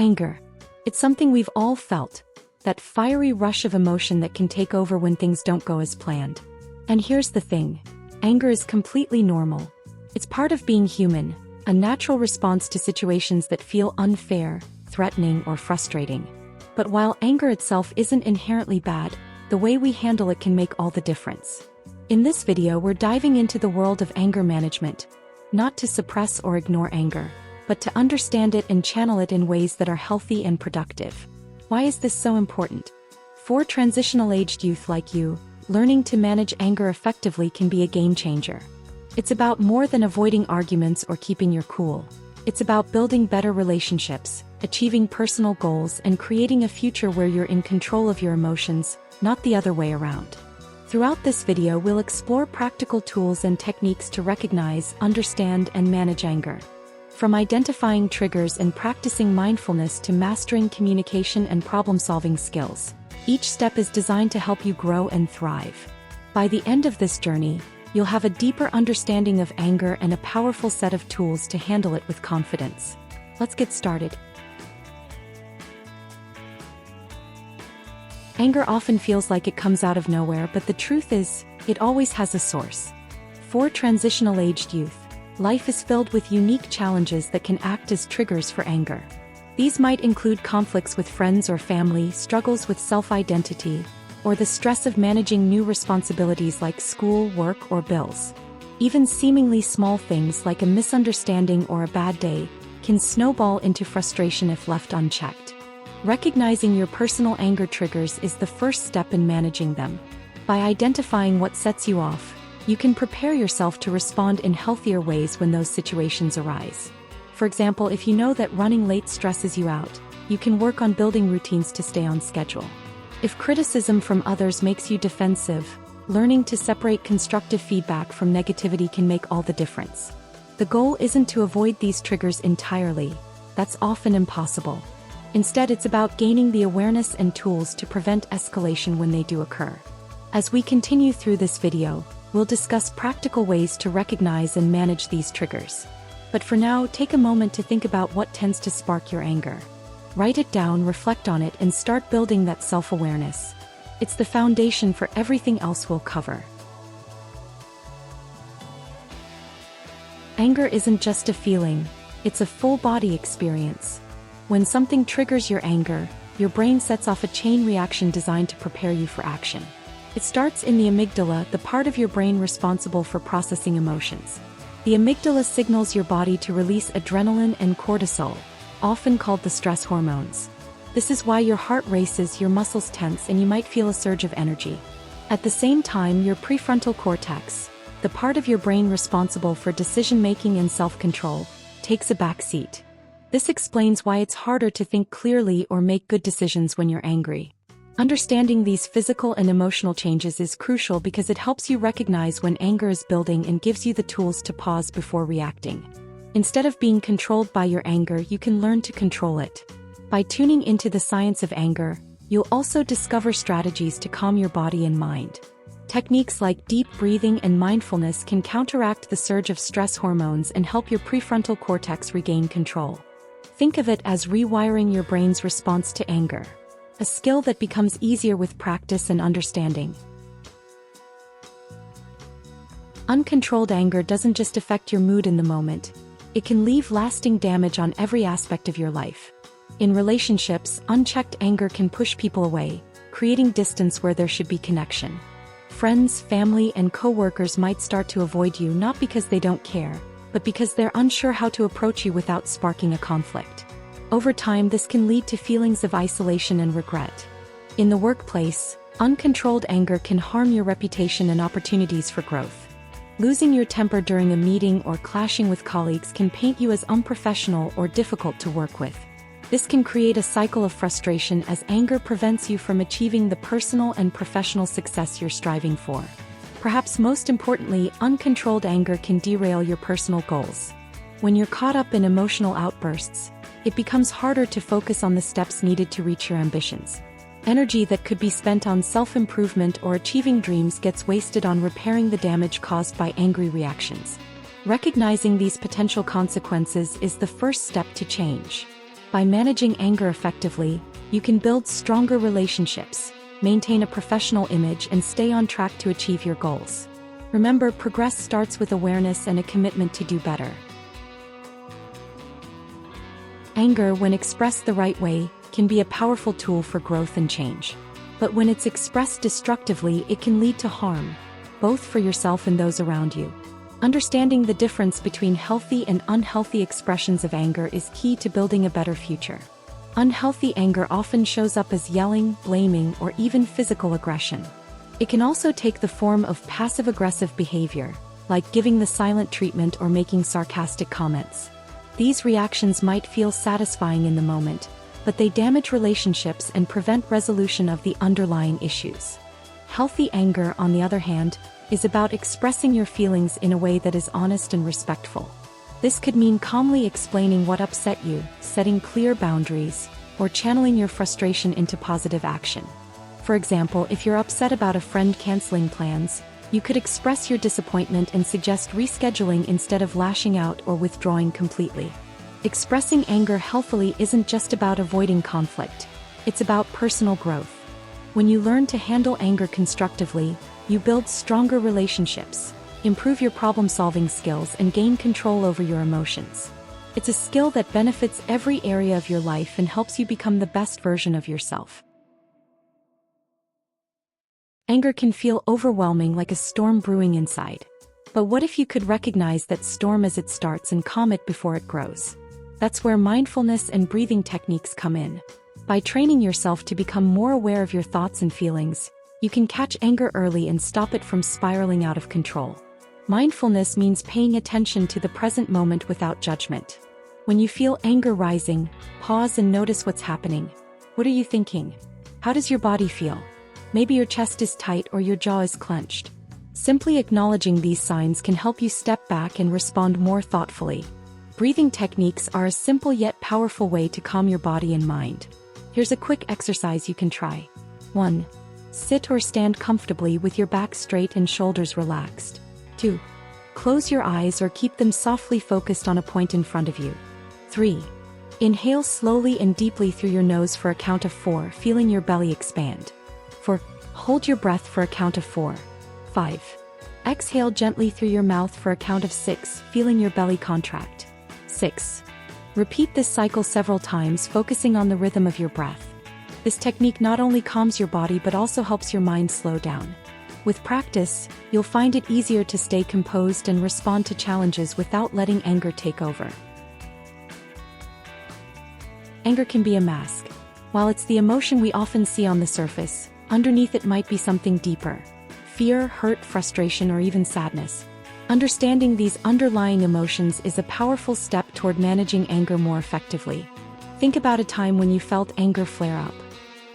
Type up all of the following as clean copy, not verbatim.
Anger. It's something we've all felt. That fiery rush of emotion that can take over when things don't go as planned. And here's the thing. Anger is completely normal. It's part of being human, a natural response to situations that feel unfair, threatening, or frustrating. But while anger itself isn't inherently bad, the way we handle it can make all the difference. In this video, we're diving into the world of anger management, not to suppress or ignore anger, but to understand it and channel it in ways that are healthy and productive. Why is this so important? For transitional-aged youth like you, learning to manage anger effectively can be a game changer. It's about more than avoiding arguments or keeping your cool. It's about building better relationships, achieving personal goals, and creating a future where you're in control of your emotions, not the other way around. Throughout this video, we'll explore practical tools and techniques to recognize, understand, and manage anger. From identifying triggers and practicing mindfulness to mastering communication and problem-solving skills, each step is designed to help you grow and thrive. By the end of this journey, you'll have a deeper understanding of anger and a powerful set of tools to handle it with confidence. Let's get started. Anger often feels like it comes out of nowhere, but the truth is, it always has a source. For transitional-aged youth, life is filled with unique challenges that can act as triggers for anger. These might include conflicts with friends or family, struggles with self-identity, or the stress of managing new responsibilities like school, work, or bills. Even seemingly small things like a misunderstanding or a bad day can snowball into frustration if left unchecked. Recognizing your personal anger triggers is the first step in managing them. By identifying what sets you off, you can prepare yourself to respond in healthier ways when those situations arise. For example, if you know that running late stresses you out, you can work on building routines to stay on schedule. If criticism from others makes you defensive, learning to separate constructive feedback from negativity can make all the difference. The goal isn't to avoid these triggers entirely. That's often impossible. Instead, it's about gaining the awareness and tools to prevent escalation when they do occur. As we continue through this video, we'll discuss practical ways to recognize and manage these triggers. But for now, take a moment to think about what tends to spark your anger. Write it down, reflect on it, and start building that self-awareness. It's the foundation for everything else we'll cover. Anger isn't just a feeling, it's a full-body experience. When something triggers your anger, your brain sets off a chain reaction designed to prepare you for action. It starts in the amygdala, the part of your brain responsible for processing emotions. The amygdala signals your body to release adrenaline and cortisol, often called the stress hormones. This is why your heart races, your muscles tense, and you might feel a surge of energy. At the same time, your prefrontal cortex, the part of your brain responsible for decision-making and self-control, takes a back seat. This explains why it's harder to think clearly or make good decisions when you're angry. Understanding these physical and emotional changes is crucial because it helps you recognize when anger is building and gives you the tools to pause before reacting. Instead of being controlled by your anger, you can learn to control it. By tuning into the science of anger, you'll also discover strategies to calm your body and mind. Techniques like deep breathing and mindfulness can counteract the surge of stress hormones and help your prefrontal cortex regain control. Think of it as rewiring your brain's response to anger, a skill that becomes easier with practice and understanding. Uncontrolled anger doesn't just affect your mood in the moment, it can leave lasting damage on every aspect of your life. In relationships, unchecked anger can push people away, creating distance where there should be connection. Friends, family, and co-workers might start to avoid you not because they don't care, but because they're unsure how to approach you without sparking a conflict. Over time, this can lead to feelings of isolation and regret. In the workplace, uncontrolled anger can harm your reputation and opportunities for growth. Losing your temper during a meeting or clashing with colleagues can paint you as unprofessional or difficult to work with. This can create a cycle of frustration as anger prevents you from achieving the personal and professional success you're striving for. Perhaps most importantly, uncontrolled anger can derail your personal goals. When you're caught up in emotional outbursts, it becomes harder to focus on the steps needed to reach your ambitions. Energy that could be spent on self-improvement or achieving dreams gets wasted on repairing the damage caused by angry reactions. Recognizing these potential consequences is the first step to change. By managing anger effectively, you can build stronger relationships, maintain a professional image, and stay on track to achieve your goals. Remember, progress starts with awareness and a commitment to do better. Anger, when expressed the right way, can be a powerful tool for growth and change. But when it's expressed destructively, it can lead to harm, both for yourself and those around you. Understanding the difference between healthy and unhealthy expressions of anger is key to building a better future. Unhealthy anger often shows up as yelling, blaming, or even physical aggression. It can also take the form of passive-aggressive behavior, like giving the silent treatment or making sarcastic comments. These reactions might feel satisfying in the moment, but they damage relationships and prevent resolution of the underlying issues. Healthy anger, on the other hand, is about expressing your feelings in a way that is honest and respectful. This could mean calmly explaining what upset you, setting clear boundaries, or channeling your frustration into positive action. For example, if you're upset about a friend canceling plans, you could express your disappointment and suggest rescheduling instead of lashing out or withdrawing completely. Expressing anger healthfully isn't just about avoiding conflict, it's about personal growth. When you learn to handle anger constructively, you build stronger relationships, improve your problem-solving skills, and gain control over your emotions. It's a skill that benefits every area of your life and helps you become the best version of yourself. Anger can feel overwhelming, like a storm brewing inside. But what if you could recognize that storm as it starts and calm it before it grows? That's where mindfulness and breathing techniques come in. By training yourself to become more aware of your thoughts and feelings, you can catch anger early and stop it from spiraling out of control. Mindfulness means paying attention to the present moment without judgment. When you feel anger rising, pause and notice what's happening. What are you thinking? How does your body feel? Maybe your chest is tight or your jaw is clenched. Simply acknowledging these signs can help you step back and respond more thoughtfully. Breathing techniques are a simple yet powerful way to calm your body and mind. Here's a quick exercise you can try. 1. Sit or stand comfortably with your back straight and shoulders relaxed. 2. Close your eyes or keep them softly focused on a point in front of you. 3. Inhale slowly and deeply through your nose for a count of 4, feeling your belly expand. 4. Hold your breath for a count of 4. 5. Exhale gently through your mouth for a count of 6, feeling your belly contract. 6. Repeat this cycle several times, focusing on the rhythm of your breath. This technique not only calms your body but also helps your mind slow down. With practice, you'll find it easier to stay composed and respond to challenges without letting anger take over. Anger can be a mask. While it's the emotion we often see on the surface, underneath it might be something deeper: fear, hurt, frustration, or even sadness. Understanding these underlying emotions is a powerful step toward managing anger more effectively. Think about a time when you felt anger flare up.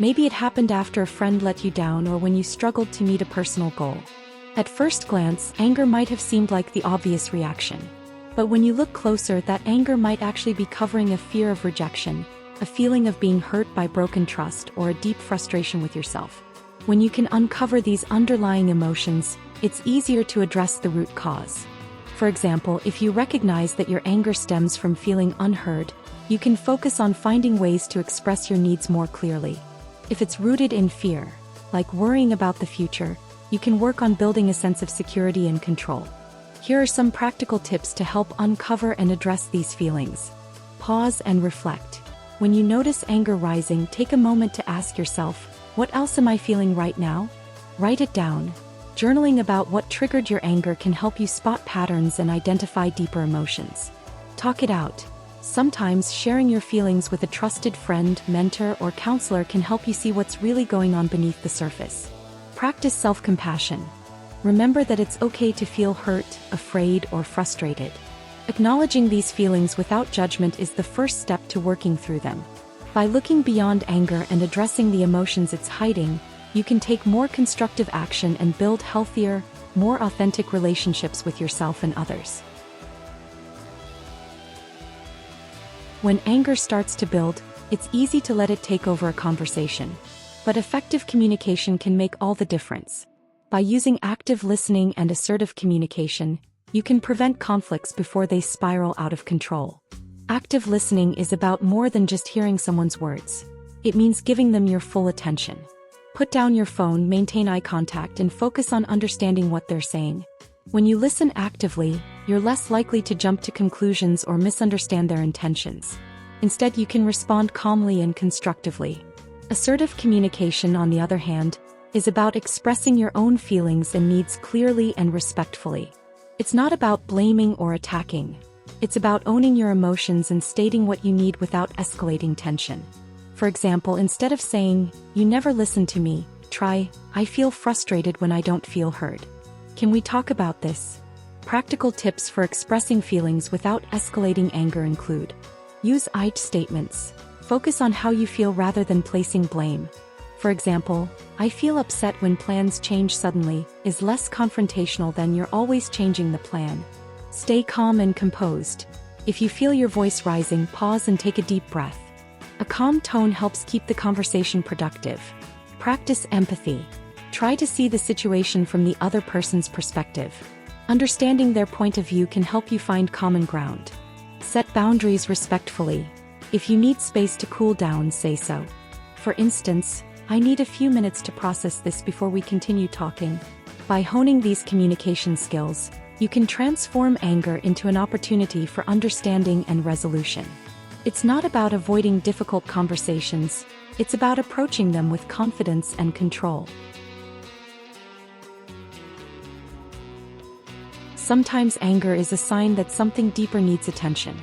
Maybe it happened after a friend let you down or when you struggled to meet a personal goal. At first glance, anger might have seemed like the obvious reaction. But when you look closer, that anger might actually be covering a fear of rejection, a feeling of being hurt by broken trust, or a deep frustration with yourself. When you can uncover these underlying emotions, it's easier to address the root cause. For example, if you recognize that your anger stems from feeling unheard, you can focus on finding ways to express your needs more clearly. If it's rooted in fear, like worrying about the future, you can work on building a sense of security and control. Here are some practical tips to help uncover and address these feelings. Pause and reflect. When you notice anger rising, take a moment to ask yourself, what else am I feeling right now? Write it down. Journaling about what triggered your anger can help you spot patterns and identify deeper emotions. Talk it out. Sometimes sharing your feelings with a trusted friend, mentor, or counselor can help you see what's really going on beneath the surface. Practice self-compassion. Remember that it's okay to feel hurt, afraid, or frustrated. Acknowledging these feelings without judgment is the first step to working through them. By looking beyond anger and addressing the emotions it's hiding, you can take more constructive action and build healthier, more authentic relationships with yourself and others. When anger starts to build, it's easy to let it take over a conversation. But effective communication can make all the difference. By using active listening and assertive communication, you can prevent conflicts before they spiral out of control. Active listening is about more than just hearing someone's words. It means giving them your full attention. Put down your phone, maintain eye contact, and focus on understanding what they're saying. When you listen actively, you're less likely to jump to conclusions or misunderstand their intentions. Instead, you can respond calmly and constructively. Assertive communication, on the other hand, is about expressing your own feelings and needs clearly and respectfully. It's not about blaming or attacking. It's about owning your emotions and stating what you need without escalating tension. For example, instead of saying, "You never listen to me," try, "I feel frustrated when I don't feel heard. Can we talk about this?" Practical tips for expressing feelings without escalating anger include: use I statements. Focus on how you feel rather than placing blame. For example, "I feel upset when plans change suddenly," is less confrontational than "You're always changing the plan." Stay calm and composed. If you feel your voice rising, pause and take a deep breath. A calm tone helps keep the conversation productive. Practice empathy. Try to see the situation from the other person's perspective. Understanding their point of view can help you find common ground. Set boundaries respectfully. If you need space to cool down, say so. For instance, "I need a few minutes to process this before we continue talking." By honing these communication skills, you can transform anger into an opportunity for understanding and resolution. It's not about avoiding difficult conversations, it's about approaching them with confidence and control. Sometimes anger is a sign that something deeper needs attention.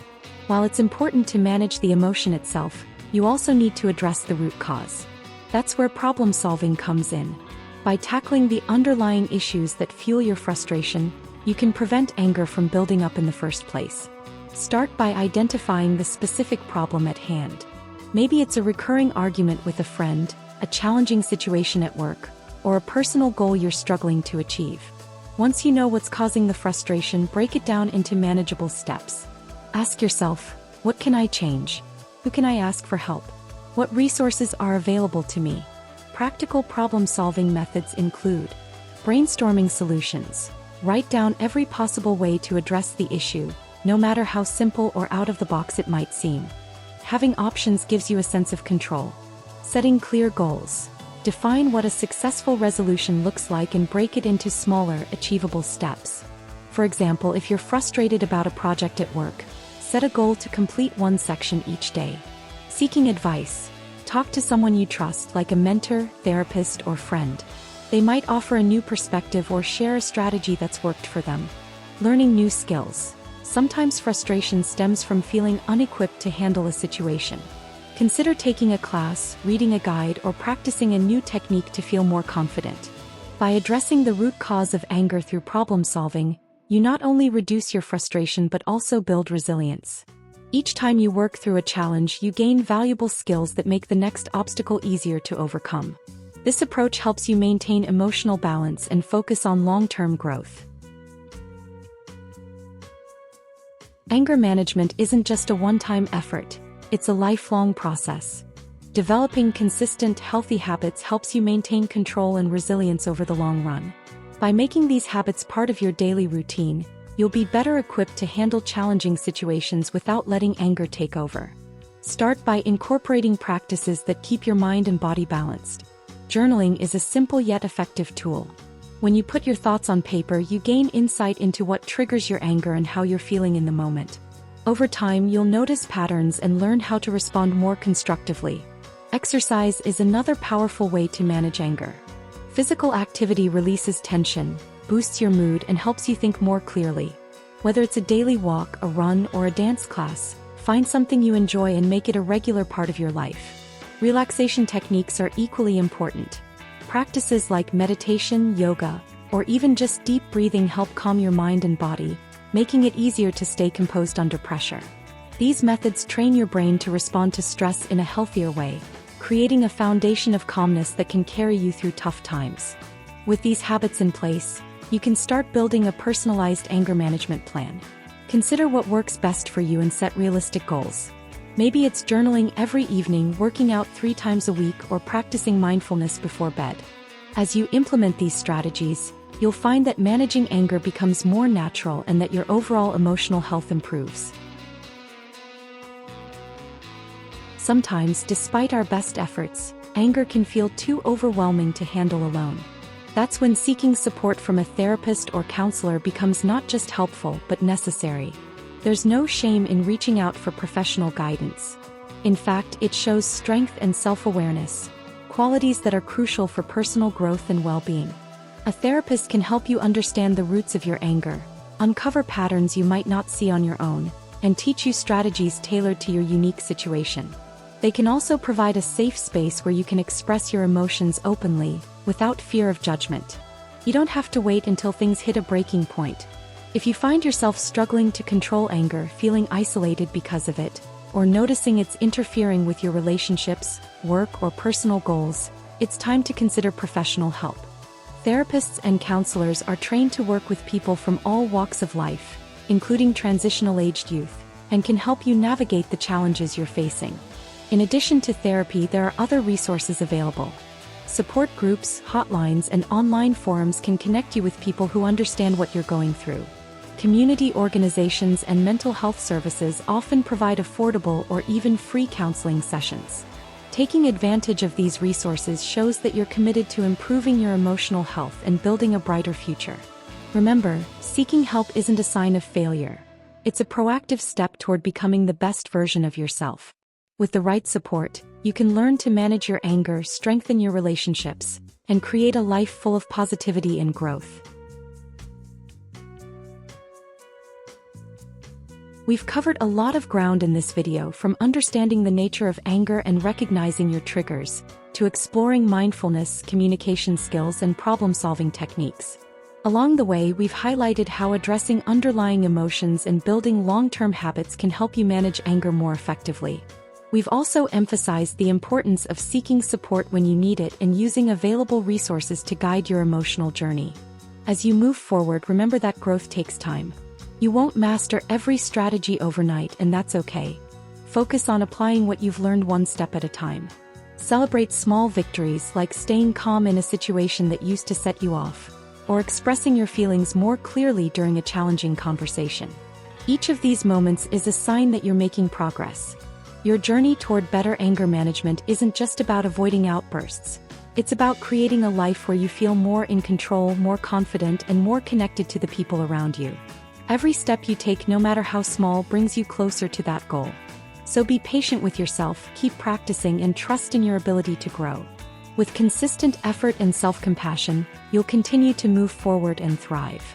While it's important to manage the emotion itself, you also need to address the root cause. That's where problem solving comes in. By tackling the underlying issues that fuel your frustration, you can prevent anger from building up in the first place. Start by identifying the specific problem at hand. Maybe it's a recurring argument with a friend, a challenging situation at work, or a personal goal you're struggling to achieve. Once you know what's causing the frustration, break it down into manageable steps. Ask yourself, what can I change? Who can I ask for help? What resources are available to me? Practical problem-solving methods include brainstorming solutions. Write down every possible way to address the issue, no matter how simple or out of the box it might seem. Having options gives you a sense of control. Setting clear goals. Define what a successful resolution looks like and break it into smaller, achievable steps. For example, if you're frustrated about a project at work, set a goal to complete one section each day. Seeking advice. Talk to someone you trust, like a mentor, therapist, or friend. They might offer a new perspective or share a strategy that's worked for them. Learning new skills. Sometimes frustration stems from feeling unequipped to handle a situation. Consider taking a class, reading a guide, or practicing a new technique to feel more confident. By addressing the root cause of anger through problem solving, you not only reduce your frustration but also build resilience. Each time you work through a challenge, you gain valuable skills that make the next obstacle easier to overcome. This approach helps you maintain emotional balance and focus on long-term growth. Anger management isn't just a one-time effort, it's a lifelong process. Developing consistent, healthy habits helps you maintain control and resilience over the long run. By making these habits part of your daily routine, you'll be better equipped to handle challenging situations without letting anger take over. Start by incorporating practices that keep your mind and body balanced. Journaling is a simple yet effective tool. When you put your thoughts on paper, you gain insight into what triggers your anger and how you're feeling in the moment. Over time, you'll notice patterns and learn how to respond more constructively. Exercise is another powerful way to manage anger. Physical activity releases tension, boosts your mood, and helps you think more clearly. Whether it's a daily walk, a run, or a dance class, find something you enjoy and make it a regular part of your life. Relaxation techniques are equally important. Practices like meditation, yoga, or even just deep breathing help calm your mind and body, making it easier to stay composed under pressure. These methods train your brain to respond to stress in a healthier way, creating a foundation of calmness that can carry you through tough times. With these habits in place, you can start building a personalized anger management plan. Consider what works best for you and set realistic goals. Maybe it's journaling every evening, working out 3 times a week, or practicing mindfulness before bed. As you implement these strategies, you'll find that managing anger becomes more natural and that your overall emotional health improves. Sometimes, despite our best efforts, anger can feel too overwhelming to handle alone. That's when seeking support from a therapist or counselor becomes not just helpful but necessary. There's no shame in reaching out for professional guidance. In fact, it shows strength and self-awareness, qualities that are crucial for personal growth and well-being. A therapist can help you understand the roots of your anger, uncover patterns you might not see on your own, and teach you strategies tailored to your unique situation. They can also provide a safe space where you can express your emotions openly, without fear of judgment. You don't have to wait until things hit a breaking point. If you find yourself struggling to control anger, feeling isolated because of it, or noticing it's interfering with your relationships, work, or personal goals, it's time to consider professional help. Therapists and counselors are trained to work with people from all walks of life, including transitional-aged youth, and can help you navigate the challenges you're facing. In addition to therapy, there are other resources available. Support groups, hotlines, and online forums can connect you with people who understand what you're going through. Community organizations and mental health services often provide affordable or even free counseling sessions. Taking advantage of these resources shows that you're committed to improving your emotional health and building a brighter future. Remember, seeking help isn't a sign of failure. It's a proactive step toward becoming the best version of yourself. With the right support, you can learn to manage your anger, strengthen your relationships, and create a life full of positivity and growth. We've covered a lot of ground in this video, from understanding the nature of anger and recognizing your triggers, to exploring mindfulness, communication skills, and problem-solving techniques. Along the way, we've highlighted how addressing underlying emotions and building long-term habits can help you manage anger more effectively. We've also emphasized the importance of seeking support when you need it and using available resources to guide your emotional journey. As you move forward, remember that growth takes time. You won't master every strategy overnight, and that's okay. Focus on applying what you've learned one step at a time. Celebrate small victories, like staying calm in a situation that used to set you off, or expressing your feelings more clearly during a challenging conversation. Each of these moments is a sign that you're making progress. Your journey toward better anger management isn't just about avoiding outbursts. It's about creating a life where you feel more in control, more confident, and more connected to the people around you. Every step you take, no matter how small, brings you closer to that goal. So be patient with yourself, keep practicing, and trust in your ability to grow. With consistent effort and self-compassion, you'll continue to move forward and thrive.